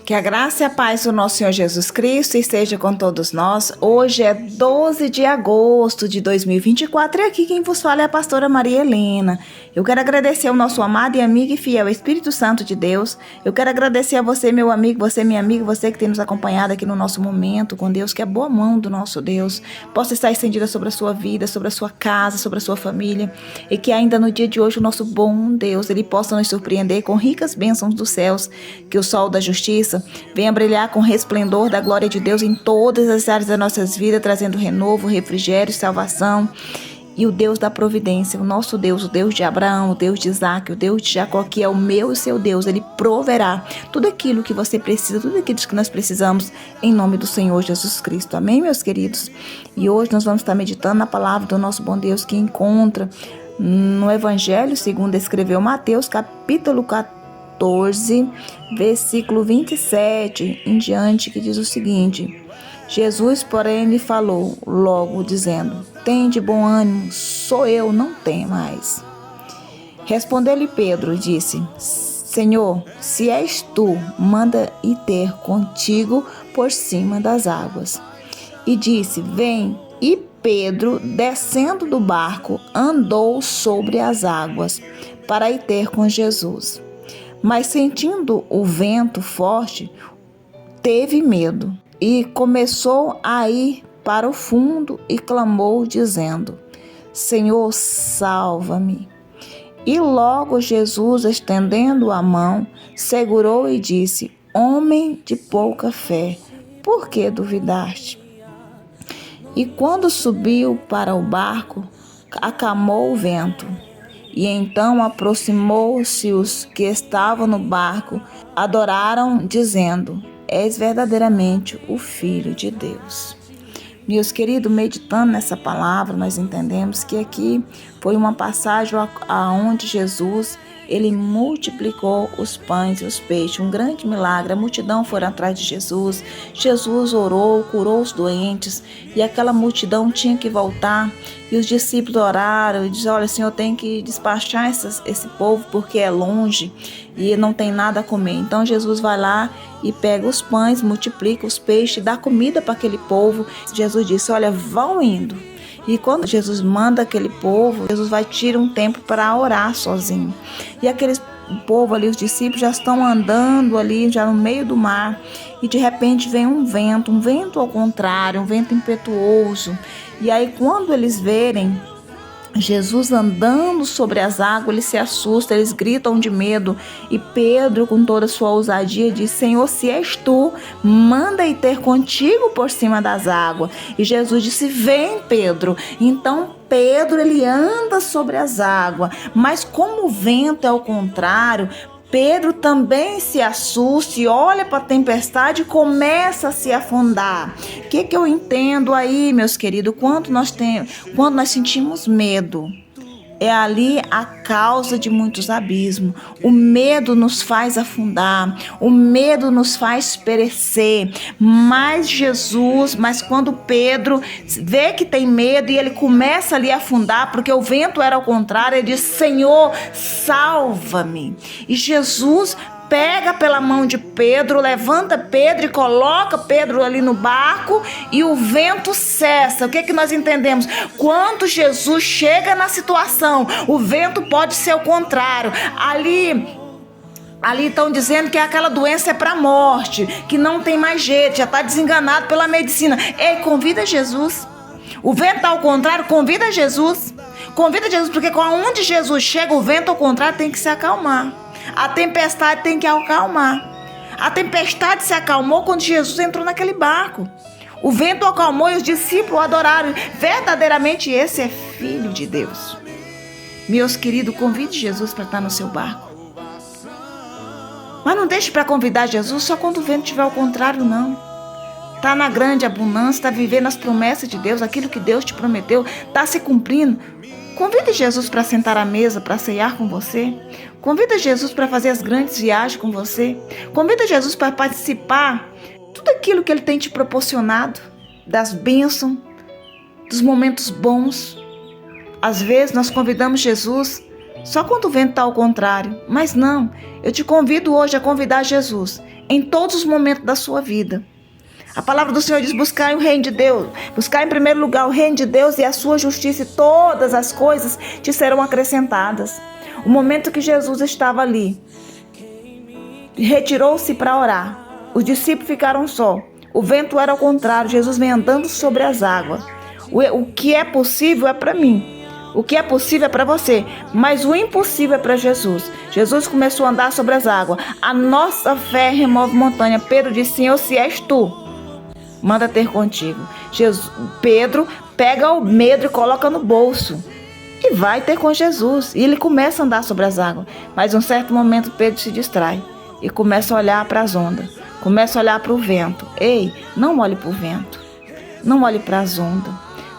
Que a graça e a paz do nosso Senhor Jesus Cristo esteja com todos nós. Hoje é 12 de agosto de 2024 e aqui quem vos fala é a pastora Maria Helena. Eu quero agradecer ao nosso amado e amigo e fiel Espírito Santo de Deus. Eu quero agradecer a você, meu amigo, você, minha amiga, você que tem nos acompanhado aqui no nosso momento com Deus, que a boa mão do nosso Deus possa estar estendida sobre a sua vida, sobre a sua casa, sobre a sua família e que ainda no dia de hoje o nosso bom Deus, Ele possa nos surpreender com ricas bênçãos dos céus, que o sol da justiça venha brilhar com o resplendor da glória de Deus em todas as áreas das nossas vidas, trazendo renovo, refrigério, salvação. E o Deus da providência, o nosso Deus, o Deus de Abraão, o Deus de Isaac, o Deus de Jacó, que é o meu e o seu Deus, Ele proverá tudo aquilo que você precisa, tudo aquilo que nós precisamos, em nome do Senhor Jesus Cristo. Amém, meus queridos? E hoje nós vamos estar meditando na palavra do nosso bom Deus, que encontra no Evangelho, segundo escreveu Mateus, capítulo 14, versículo 27 em diante, que diz o seguinte: Jesus, porém, lhe falou logo, dizendo: Tende bom ânimo, sou eu, não temais. Respondeu-lhe Pedro e disse: Senhor, se és tu, manda ir ter contigo por cima das águas. E disse: Vem. E Pedro, descendo do barco, andou sobre as águas para ir ter com Jesus. Mas sentindo o vento forte, teve medo e começou a ir para o fundo e clamou, dizendo: Senhor, salva-me. E logo Jesus, estendendo a mão, segurou e disse: Homem de pouca fé, por que duvidaste? E quando subiu para o barco, acalmou o vento. E então aproximou-se os que estavam no barco, adoraram, dizendo: És verdadeiramente o Filho de Deus. Meus queridos, meditando nessa palavra, nós entendemos que aqui foi uma passagem onde Jesus, Ele multiplicou os pães e os peixes, um grande milagre. A multidão foi atrás de Jesus, Jesus orou, curou os doentes e aquela multidão tinha que voltar. E os discípulos oraram e disseram: olha, Senhor, tem que despachar esse povo porque é longe e não tem nada a comer. Então Jesus vai lá e pega os pães, multiplica os peixes, dá comida para aquele povo. Jesus disse: olha, vão indo. E quando Jesus manda aquele povo, Jesus vai tirar um tempo para orar sozinho. E aquele povo ali, os discípulos, já estão andando ali, já no meio do mar. E de repente vem um vento ao contrário, um vento impetuoso. E aí quando eles verem Jesus andando sobre as águas, eles se assustam, eles gritam de medo. E Pedro, com toda a sua ousadia, diz: Senhor, se és tu, manda ir ter contigo por cima das águas. E Jesus disse: vem, Pedro. Então Pedro, ele anda sobre as águas, mas como o vento é ao contrário, Pedro também se assusta e olha para a tempestade e começa a se afundar. O que eu entendo aí, meus queridos? Quando nós sentimos medo, é ali a causa de muitos abismos. O medo nos faz afundar, o medo nos faz perecer. Mas quando Pedro vê que tem medo e ele começa ali a afundar, porque o vento era ao contrário, ele diz: Senhor, salva-me. E Jesus pega pela mão de Pedro, levanta Pedro e coloca Pedro ali no barco e o vento cessa. O que nós entendemos? Quando Jesus chega na situação, o vento pode ser o contrário. Ali estão dizendo que aquela doença é para a morte, que não tem mais jeito, já está desenganado pela medicina. Ei, convida Jesus. O vento está ao contrário, convida Jesus. Convida Jesus, porque onde Jesus chega, o vento ao contrário tem que se acalmar. A tempestade tem que acalmar. A tempestade se acalmou quando Jesus entrou naquele barco. O vento acalmou e os discípulos adoraram. Verdadeiramente esse é Filho de Deus. Meus queridos, convide Jesus para estar no seu barco. Mas não deixe para convidar Jesus só quando o vento estiver ao contrário, não. Está na grande abundância, está vivendo as promessas de Deus, aquilo que Deus te prometeu, está se cumprindo. Convide Jesus para sentar à mesa, para ceiar com você. Convida Jesus para fazer as grandes viagens com você. Convida Jesus para participar de tudo aquilo que Ele tem te proporcionado, das bênçãos, dos momentos bons. Às vezes nós convidamos Jesus só quando o vento está ao contrário. Mas não, eu te convido hoje a convidar Jesus. em todos os momentos da sua vida. A palavra do Senhor diz: buscar o reino de Deus, buscar em primeiro lugar o reino de Deus e a sua justiça, e todas as coisas te serão acrescentadas. O momento que Jesus estava ali, retirou-se para orar. Os discípulos ficaram só. O vento era ao contrário. Jesus vem andando sobre as águas. O que é possível é para mim. O que é possível é para você, mas o impossível é para Jesus. Jesus começou a andar sobre as águas. A nossa fé remove montanha. Pedro disse: Senhor, se és tu, manda ter contigo. Pedro pega o medo e coloca no bolso e vai ter com Jesus. E ele começa a andar sobre as águas. Mas em um certo momento Pedro se distrai e começa a olhar para as ondas. Começa a olhar para o vento. Ei, não olhe para o vento. Não olhe para as ondas.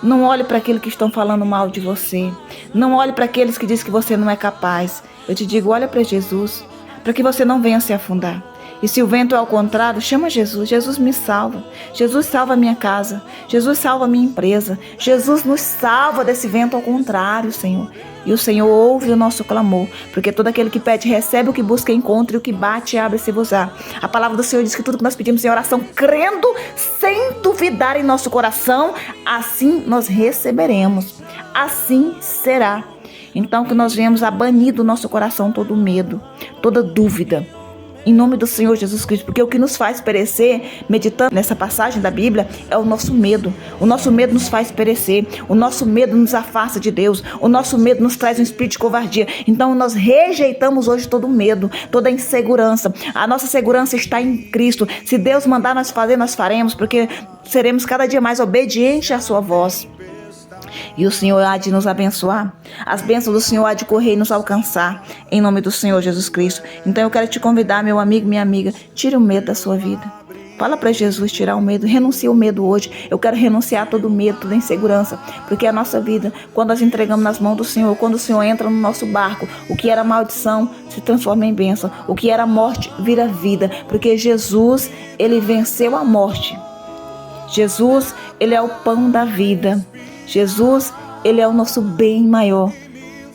Não olhe para aqueles que estão falando mal de você. Não olhe para aqueles que dizem que você não é capaz. Eu te digo, olha para Jesus, para que você não venha se afundar. E se o vento é ao contrário, chama Jesus. Jesus me salva. Jesus salva a minha casa. Jesus salva a minha empresa. Jesus nos salva desse vento ao contrário, Senhor. E o Senhor ouve o nosso clamor, porque todo aquele que pede recebe, o que busca encontra, e o que bate abre-se-vos-á. A palavra do Senhor diz que tudo que nós pedimos em oração, crendo, sem duvidar em nosso coração, assim nós receberemos. Assim será. Então que nós venhamos a banir do nosso coração todo medo, toda dúvida, em nome do Senhor Jesus Cristo, porque o que nos faz perecer, meditando nessa passagem da Bíblia, é o nosso medo. O nosso medo nos faz perecer, o nosso medo nos afasta de Deus, o nosso medo nos traz um espírito de covardia. Então nós rejeitamos hoje todo medo, toda insegurança. A nossa segurança está em Cristo. Se Deus mandar nós fazer, nós faremos, porque seremos cada dia mais obedientes à sua voz. E o Senhor há de nos abençoar. As bênçãos do Senhor há de correr e nos alcançar, em nome do Senhor Jesus Cristo. Então eu quero te convidar, meu amigo, minha amiga, tire o medo da sua vida. Fala para Jesus tirar o medo, renuncia o medo hoje. Eu quero renunciar todo o medo, toda a insegurança, porque a nossa vida, quando nós entregamos nas mãos do Senhor, quando o Senhor entra no nosso barco, o que era maldição se transforma em bênção, o que era morte vira vida, porque Jesus, ele venceu a morte. Jesus, ele é o pão da vida. Jesus, ele é o nosso bem maior.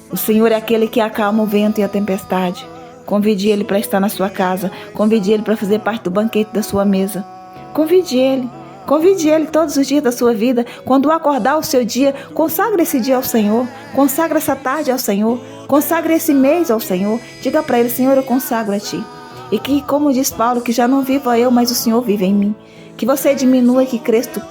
O Senhor é aquele que acalma o vento e a tempestade. Convide ele para estar na sua casa. Convide ele para fazer parte do banquete da sua mesa. Convide ele. Convide ele todos os dias da sua vida. Quando acordar o seu dia, consagre esse dia ao Senhor. Consagre essa tarde ao Senhor. Consagre esse mês ao Senhor. Diga para ele: Senhor, eu consagro a ti. E que, como diz Paulo, que já não viva eu, mas o Senhor vive em mim. Que você diminua e que Cristo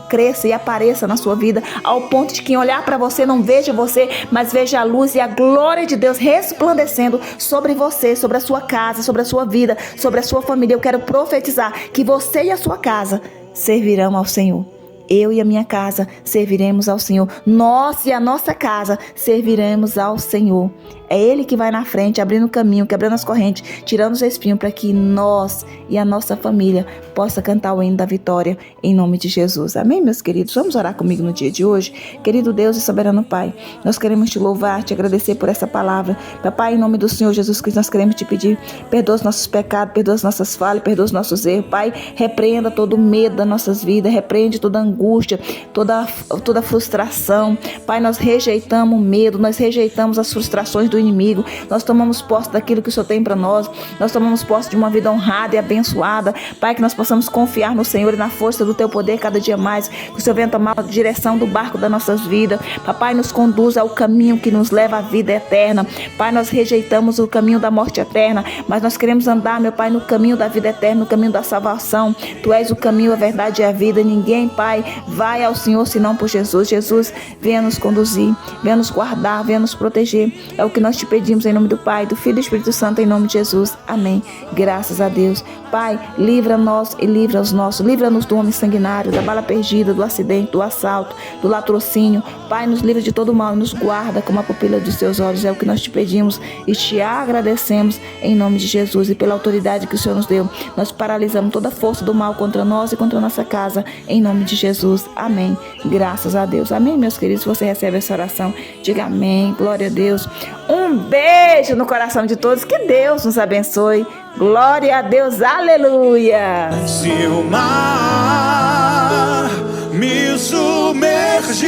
cresça e apareça na sua vida, ao ponto de quem olhar para você não veja você, mas veja a luz e a glória de Deus resplandecendo sobre você, sobre a sua casa, sobre a sua vida, sobre a sua família. Eu quero profetizar que você e a sua casa servirão ao Senhor. Eu e a minha casa serviremos ao Senhor. Nós e a nossa casa serviremos ao Senhor. É Ele que vai na frente, abrindo o caminho, quebrando as correntes, tirando os espinhos, para que nós e a nossa família possa cantar o hino da vitória, em nome de Jesus. Amém, meus queridos? Vamos orar comigo no dia de hoje? Querido Deus e soberano Pai, nós queremos te louvar, te agradecer por essa palavra. Papai, em nome do Senhor Jesus Cristo, nós queremos te pedir, perdoa os nossos pecados, perdoa as nossas falhas, perdoa os nossos erros. Pai, repreenda todo o medo das nossas vidas, repreende toda angústia, toda frustração. Pai, nós rejeitamos o medo, nós rejeitamos as frustrações do inimigo, nós tomamos posse daquilo que o Senhor tem para nós tomamos posse de uma vida honrada e abençoada. Pai, que nós possamos confiar no Senhor e na força do teu poder cada dia mais, que o Senhor venha tomar a direção do barco das nossas vidas. Papai, nos conduza ao caminho que nos leva à vida eterna. Pai, nós rejeitamos o caminho da morte eterna, mas nós queremos andar, meu Pai, no caminho da vida eterna, no caminho da salvação. Tu és o caminho, a verdade e a vida. Ninguém, Pai, vai ao Senhor senão por Jesus. Jesus, venha nos conduzir, venha nos guardar, venha nos proteger. É o que nós te pedimos em nome do Pai, do Filho e do Espírito Santo, em nome de Jesus. Amém. Graças a Deus. Pai, livra-nos e livra os nossos. Livra-nos do homem sanguinário, da bala perdida, do acidente, do assalto, do latrocínio. Pai, nos livra de todo mal e nos guarda como a pupila dos seus olhos. É o que nós te pedimos e te agradecemos em nome de Jesus. E pela autoridade que o Senhor nos deu, nós paralisamos toda a força do mal contra nós e contra a nossa casa, em nome de Jesus. Amém. Graças a Deus. Amém, meus queridos. Se você recebe essa oração, diga amém. Glória a Deus. Um beijo no coração de todos. Que Deus nos abençoe. Glória a Deus. Aleluia. Se o mar me submergir,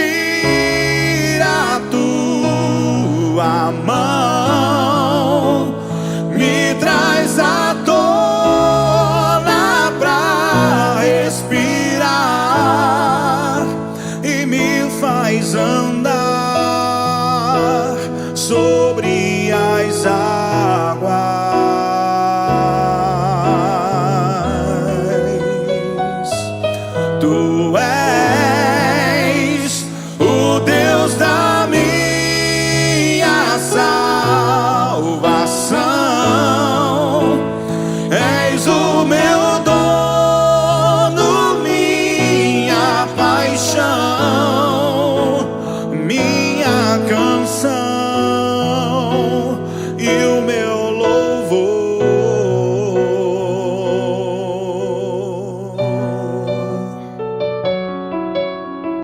a tua mão me traz a